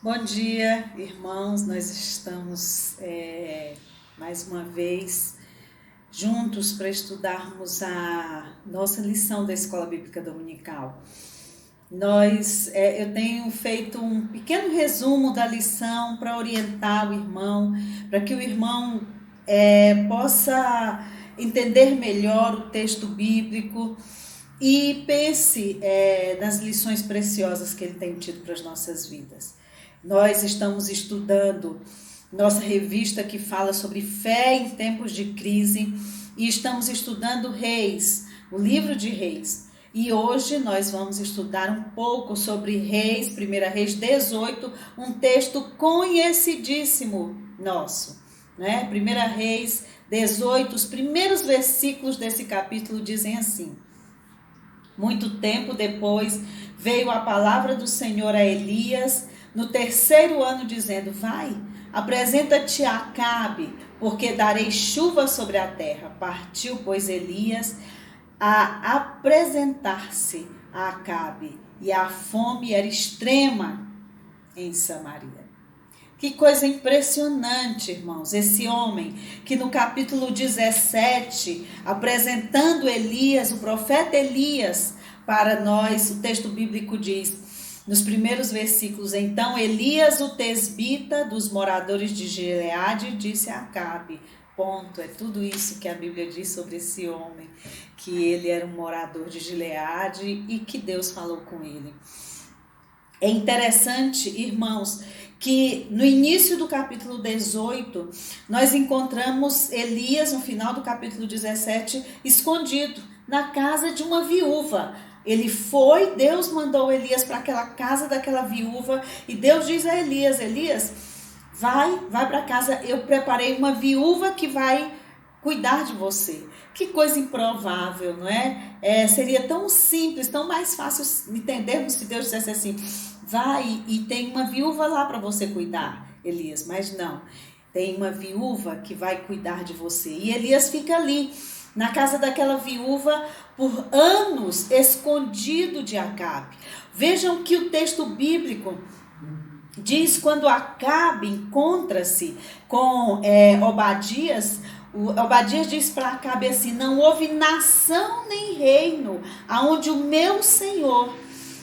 Bom dia, irmãos. Nós estamos mais uma vez juntos para estudarmos a nossa lição da Escola Bíblica Dominical. Eu tenho feito um pequeno resumo da lição para orientar o irmão, para que o irmão possa entender melhor o texto bíblico e pense nas lições preciosas que ele tem tido para as nossas vidas. Nós estamos estudando nossa revista que fala sobre fé em tempos de crise e estamos estudando Reis, o livro de Reis. E hoje nós vamos estudar um pouco sobre Reis, 1 Reis 18, um texto conhecidíssimo nosso, né? 1 Reis 18, os primeiros versículos desse capítulo dizem assim: Muito tempo depois veio a palavra do Senhor a Elias no terceiro ano, dizendo: Vai, apresenta-te a Acabe, porque darei chuva sobre a terra. Partiu, pois, Elias a apresentar-se a Acabe, e a fome era extrema em Samaria. Que coisa impressionante, irmãos, esse homem que no capítulo 17, apresentando Elias, o profeta Elias, para nós, o texto bíblico diz, nos primeiros versículos: Então Elias, o tesbita dos moradores de Gileade, disse a Acabe. Ponto. É tudo isso que a Bíblia diz sobre esse homem, que ele era um morador de Gileade e que Deus falou com ele. É interessante, irmãos, que no início do capítulo 18, nós encontramos Elias, no final do capítulo 17, escondido na casa de uma viúva. Ele foi, Deus mandou Elias para aquela casa daquela viúva, e Deus diz a Elias: Elias, vai para casa, eu preparei uma viúva que vai cuidar de você. Que coisa improvável, não é? Seria tão simples, tão mais fácil entendermos se Deus dissesse assim: vai e tem uma viúva lá para você cuidar, Elias. Mas não, tem uma viúva que vai cuidar de você. E Elias fica ali, na casa daquela viúva, por anos, escondido de Acabe. Vejam que o texto bíblico diz quando Acabe encontra-se com Obadias. Obadias diz para Acabe assim: não houve nação nem reino aonde o meu Senhor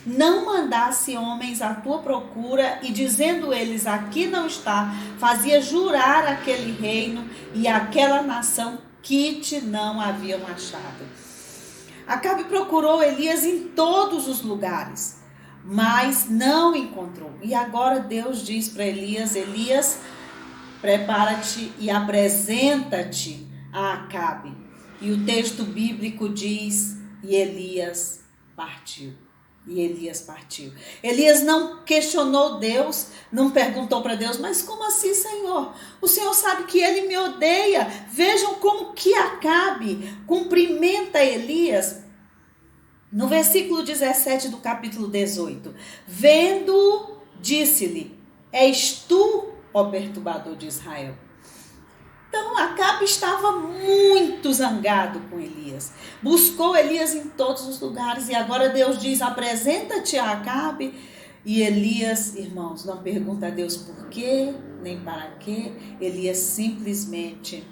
não mandasse homens à tua procura, e dizendo eles: aqui não está, fazia jurar aquele reino e aquela nação que te não haviam achado. Acabe procurou Elias em todos os lugares, mas não encontrou. E agora Deus diz para Elias: Elias, prepara-te e apresenta-te a Acabe. E o texto bíblico diz: e Elias partiu. E Elias partiu. Elias não questionou Deus, não perguntou para Deus: mas como assim, Senhor? O Senhor sabe que ele me odeia. Vejam como que Acabe cumprimenta Elias. No versículo 17 do capítulo 18. Vendo, disse-lhe: és tu, ó perturbador de Israel. Então Acabe estava muito zangado com Elias. Buscou Elias em todos os lugares. E agora Deus diz: apresenta-te a Acabe. E Elias, irmãos, não pergunta a Deus por quê, nem para quê. Elias simplesmente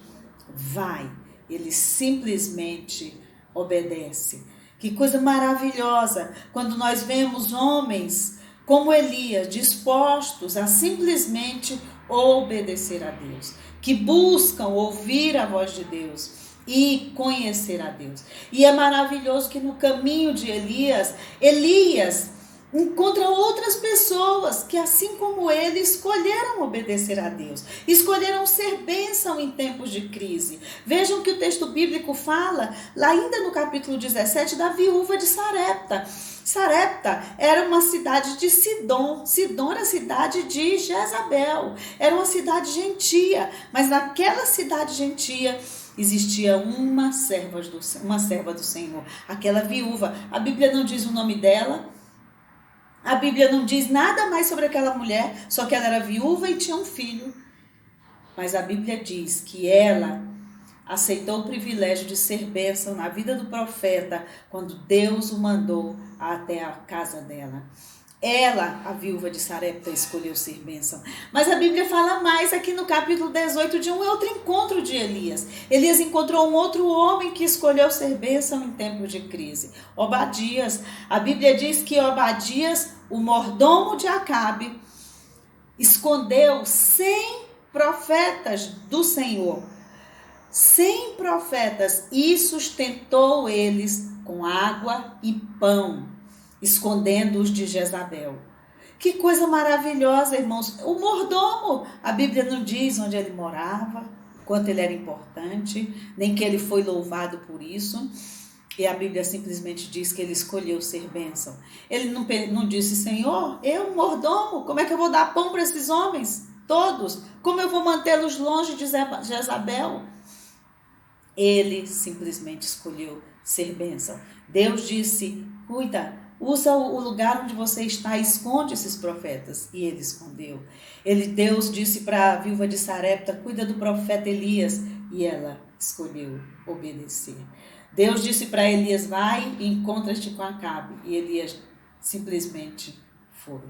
vai. Ele simplesmente obedece. Que coisa maravilhosa quando nós vemos homens como Elias dispostos a simplesmente obedecer a Deus, que buscam ouvir a voz de Deus e conhecer a Deus. E é maravilhoso que no caminho de Elias encontra outras pessoas que, assim como ele, escolheram obedecer a Deus, escolheram ser bênção em tempos de crise. Vejam que o texto bíblico fala, lá ainda no capítulo 17, da viúva de Sarepta. Sarepta era uma cidade de Sidom. Sidom era a cidade de Jezabel. Era uma cidade gentia, mas naquela cidade gentia existia uma serva do Senhor, aquela viúva. A Bíblia não diz o nome dela, a Bíblia não diz nada mais sobre aquela mulher, só que ela era viúva e tinha um filho. Mas a Bíblia diz que ela aceitou o privilégio de ser bênção na vida do profeta quando Deus o mandou até a casa dela. Ela, a viúva de Sarepta, escolheu ser bênção. Mas a Bíblia fala mais aqui no capítulo 18 de um outro encontro de Elias. Elias encontrou um outro homem que escolheu ser bênção em tempos de crise. Obadias. A Bíblia diz que Obadias, o mordomo de Acabe, escondeu 100 profetas do Senhor. 100 profetas e sustentou eles com água e pão, escondendo-os de Jezabel. Que coisa maravilhosa, irmãos. O mordomo, a Bíblia não diz onde ele morava, quanto ele era importante, nem que ele foi louvado por isso. E a Bíblia simplesmente diz que ele escolheu ser bênção. Ele não disse, Senhor, eu, mordomo, como é que eu vou dar pão para esses homens? Todos. Como eu vou mantê-los longe de Jezabel? Ele simplesmente escolheu ser bênção. Deus disse, cuida, usa o lugar onde você está, esconde esses profetas. E ele escondeu. Deus disse para a viúva de Sarepta, cuida do profeta Elias. E ela escolheu obedecer. Deus disse para Elias, vai e encontra-te com Acabe. E Elias simplesmente foi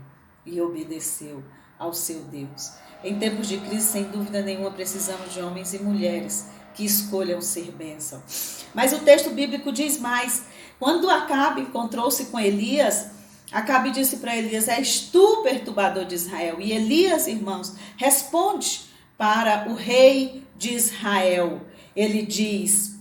e obedeceu ao seu Deus. Em tempos de crise, sem dúvida nenhuma, precisamos de homens e mulheres que escolham ser bênção. Mas o texto bíblico diz mais. Quando Acabe encontrou-se com Elias, Acabe disse para Elias, és tu, perturbador de Israel? E Elias, irmãos, responde para o rei de Israel. Ele diz,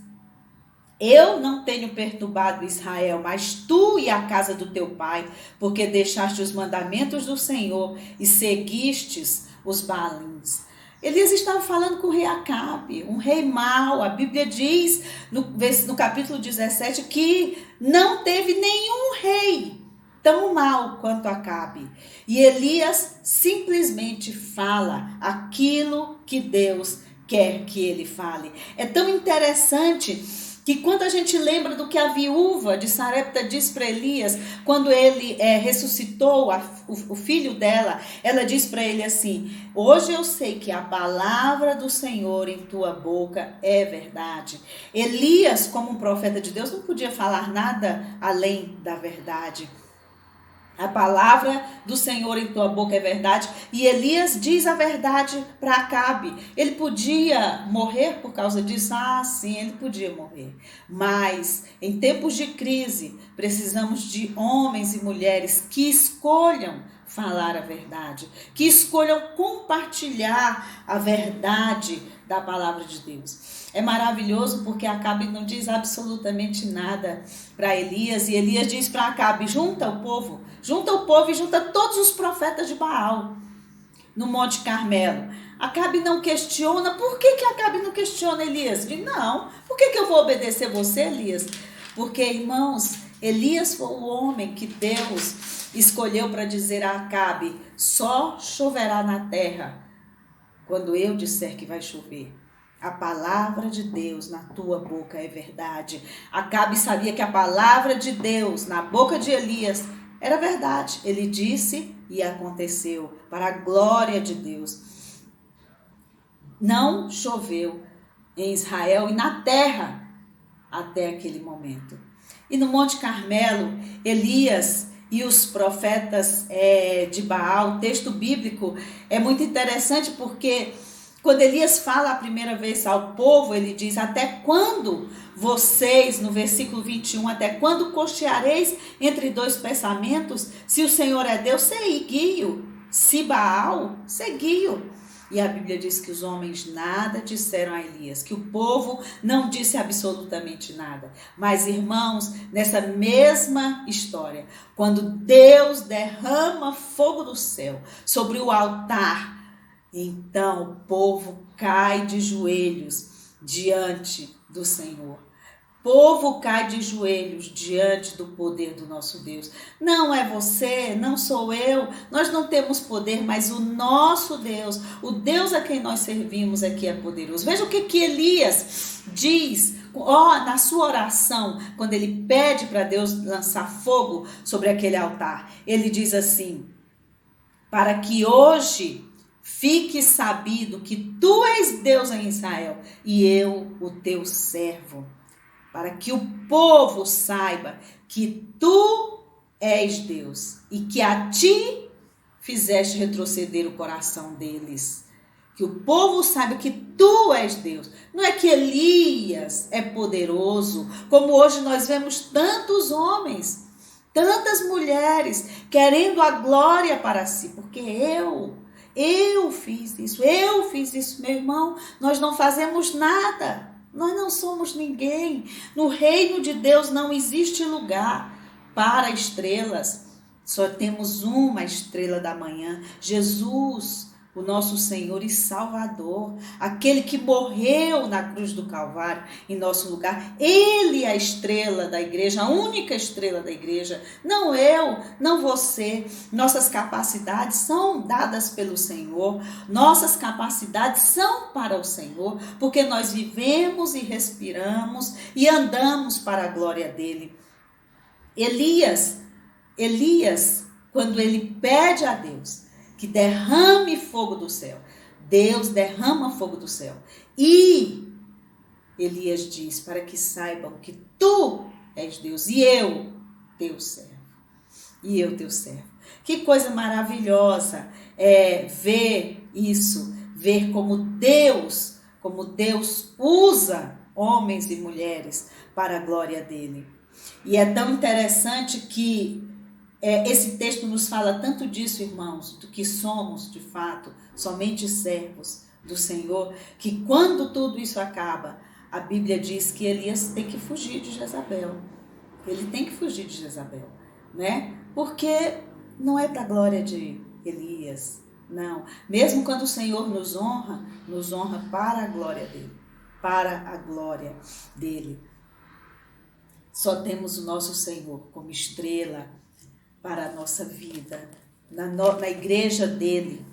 eu não tenho perturbado Israel, mas tu e a casa do teu pai, porque deixaste os mandamentos do Senhor e seguistes os Baalins. Elias estava falando com o rei Acabe, um rei mau. A Bíblia diz no capítulo 17 que não teve nenhum rei tão mau quanto Acabe. E Elias simplesmente fala aquilo que Deus quer que ele fale. É tão interessante que quando a gente lembra do que a viúva de Sarepta disse para Elias, quando ele ressuscitou o filho dela, ela disse para ele assim, hoje eu sei que a palavra do Senhor em tua boca é verdade. Elias, como um profeta de Deus, não podia falar nada além da verdade. A palavra do Senhor em tua boca é verdade. E Elias diz a verdade para Acabe. Ele podia morrer por causa disso? Ah, sim, ele podia morrer. Mas em tempos de crise, precisamos de homens e mulheres que escolham falar a verdade, que escolham compartilhar a verdade da palavra de Deus. É maravilhoso porque Acabe não diz absolutamente nada para Elias. E Elias diz para Acabe, junta o povo e junta todos os profetas de Baal no Monte Carmelo. Acabe não questiona. Por que Acabe não questiona Elias? Diz, não, por que eu vou obedecer você, Elias? Porque, irmãos, Elias foi o homem que Deus escolheu para dizer a Acabe, só choverá na terra quando eu disser que vai chover. A palavra de Deus na tua boca é verdade. Acabe sabia que a palavra de Deus na boca de Elias era verdade. Ele disse e aconteceu, para a glória de Deus. Não choveu em Israel e na terra até aquele momento. E no Monte Carmelo, Elias e os profetas de Baal, o texto bíblico é muito interessante porque quando Elias fala a primeira vez ao povo, ele diz, até quando vocês, no versículo 21, até quando cocheareis entre dois pensamentos? Se o Senhor é Deus, segui-o. Se Baal, segui-o. E a Bíblia diz que os homens nada disseram a Elias, que o povo não disse absolutamente nada. Mas, irmãos, nessa mesma história, quando Deus derrama fogo do céu sobre o altar, então o povo cai de joelhos diante do Senhor. O povo cai de joelhos diante do poder do nosso Deus. Não é você, não sou eu, nós não temos poder, mas o nosso Deus, o Deus a quem nós servimos é que é poderoso. Veja o que Elias diz na sua oração, quando ele pede para Deus lançar fogo sobre aquele altar. Ele diz assim, para que hoje fique sabido que tu és Deus em Israel e eu o teu servo. Para que o povo saiba que tu és Deus e que a ti fizeste retroceder o coração deles. Que o povo saiba que tu és Deus. Não é que Elias é poderoso, como hoje nós vemos tantos homens, tantas mulheres querendo a glória para si, porque eu fiz isso, meu irmão. Nós não fazemos nada, nós não somos ninguém. No reino de Deus não existe lugar para estrelas, só temos uma estrela da manhã, Jesus, o nosso Senhor e Salvador, aquele que morreu na cruz do Calvário em nosso lugar. Ele é a estrela da igreja, a única estrela da igreja. Não eu, não você. Nossas capacidades são dadas pelo Senhor. Nossas capacidades são para o Senhor, porque nós vivemos e respiramos e andamos para a glória dele. Elias, quando ele pede a Deus que derrame fogo do céu, Deus derrama fogo do céu. E Elias diz, para que saibam que tu és Deus e eu, teu servo. E eu, teu servo. Que coisa maravilhosa é ver isso, ver como Deus usa homens e mulheres para a glória dele. E é tão interessante que esse texto nos fala tanto disso, irmãos, do que somos, de fato, somente servos do Senhor, que quando tudo isso acaba, a Bíblia diz que Elias tem que fugir de Jezabel. Ele tem que fugir de Jezabel, né? Porque não é da glória de Elias, não. Mesmo quando o Senhor nos honra para a glória dele, para a glória dele. Só temos o nosso Senhor como estrela para a nossa vida, na igreja dele.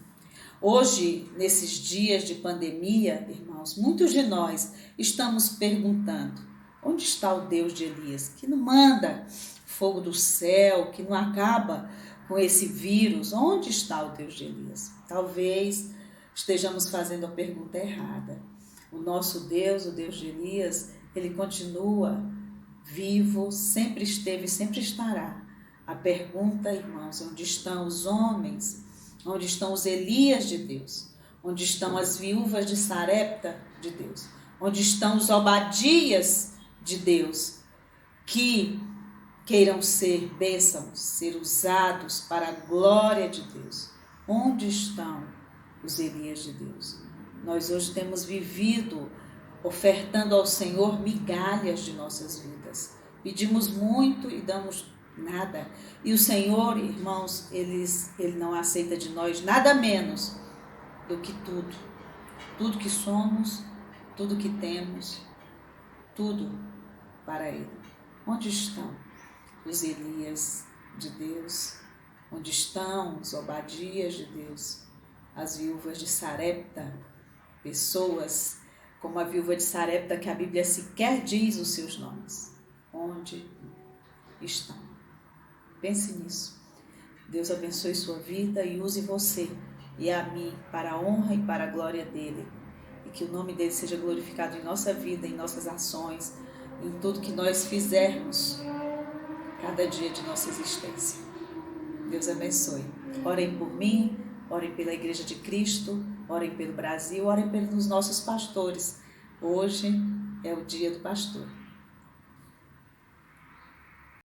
Hoje, nesses dias de pandemia, irmãos, muitos de nós estamos perguntando, onde está o Deus de Elias, que não manda fogo do céu, que não acaba com esse vírus? Onde está o Deus de Elias? Talvez estejamos fazendo a pergunta errada. O nosso Deus, o Deus de Elias, ele continua vivo, sempre esteve, sempre estará. A pergunta, irmãos, onde estão os homens? Onde estão os Elias de Deus? Onde estão as viúvas de Sarepta de Deus? Onde estão os Obadias de Deus? Que queiram ser bênçãos, ser usados para a glória de Deus. Onde estão os Elias de Deus? Nós hoje temos vivido ofertando ao Senhor migalhas de nossas vidas. Pedimos muito e damos nada. E o Senhor, irmãos, Ele não aceita de nós nada menos do que tudo. Tudo que somos, tudo que temos, tudo para Ele. Onde estão os Elias de Deus? Onde estão os Obadias de Deus? As viúvas de Sarepta? Pessoas como a viúva de Sarepta, que a Bíblia sequer diz os seus nomes. Onde estão? Pense nisso. Deus abençoe sua vida e use você e a mim para a honra e para a glória dele. E que o nome dele seja glorificado em nossa vida, em nossas ações, em tudo que nós fizermos cada dia de nossa existência. Deus abençoe. Orem por mim, orem pela Igreja de Cristo, orem pelo Brasil, orem pelos nossos pastores. Hoje é o dia do pastor.